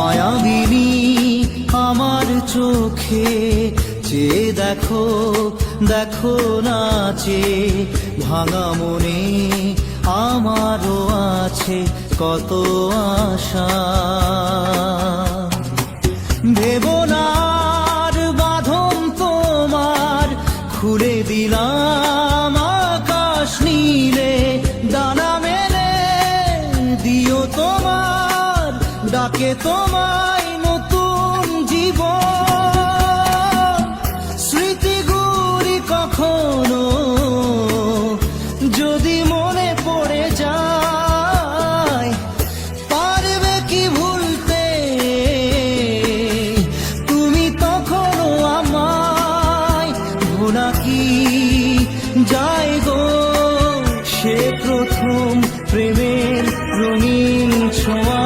মায়াবিনী আমার চোখে চেয়ে দেখো দেখো নাচে ভাঙা মনে আমারও আছে কত আশা। ভেবনার বাঁধন তোমার খুলে দিলাম আকাশ নীলে, ডানা মেলে দিও তোমার ডাকে তোমায় নতুন জীবন। স্মৃতিগুলি কখনো যদি মনে পড়ে যায়, পারবে কি ভুলতে তুমি তখনও আমায়? ভোলা কি যায় গো সে প্রথম প্রেমের রঙিন ছোঁয়া।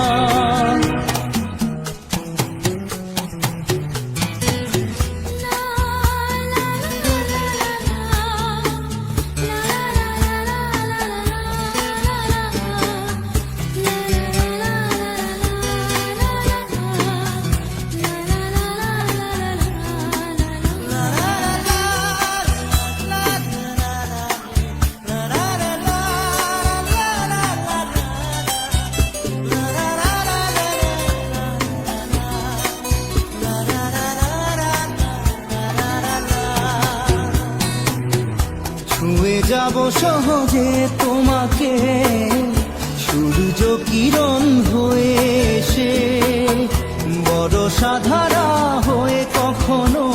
ছুঁয়ে যাব সহজে তোমাকে সূর্য কিরণ হয়ে এসে, বড় সাধারা হয়ে কখনো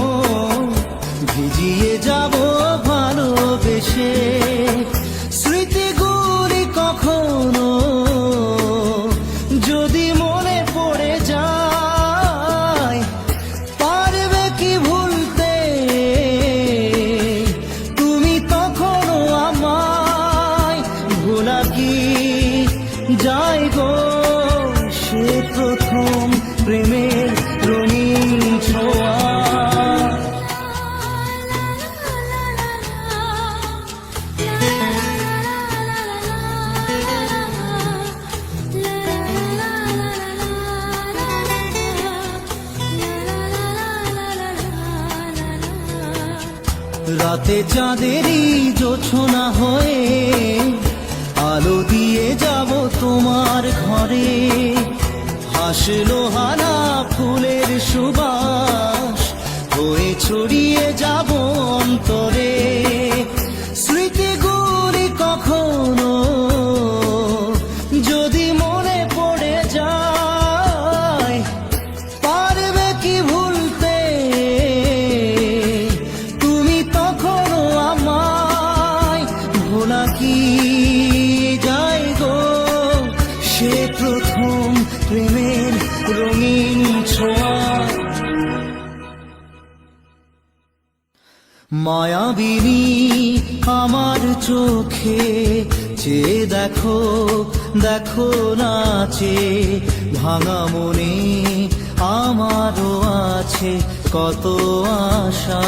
ভিজিয়ে যাব ভালোবেসে। স্মৃতিগুলি কখনো যদি মনে পড়ে যায়, পারবে কি ভুলতে তুমি তখনও আমায়? ভোলা কি যায় গো সে প্রথম প্রেমের রঙিন ছোঁয়া। রাতে চাঁদেরই জোছনা হয়ে আলো দিয়ে যাব তোমার ঘরে, হাসলো হানা ফুলের সুবাস হয়ে ছড়িয়ে যাব অন্তরে। স্মৃতিগুলি কখনো যদি মনে পড়ে যায়, পারবে কি ভুলতে তুমি তখনও আমায়? ভোলা কি যায় গো সে প্রথম প্রেমের রঙিন ছোঁয়া। মায়াবিনী আমার চোখে চেয়ে দেখো দেখো নাচে ভাঙা মনে আমারও আছে কত আশা।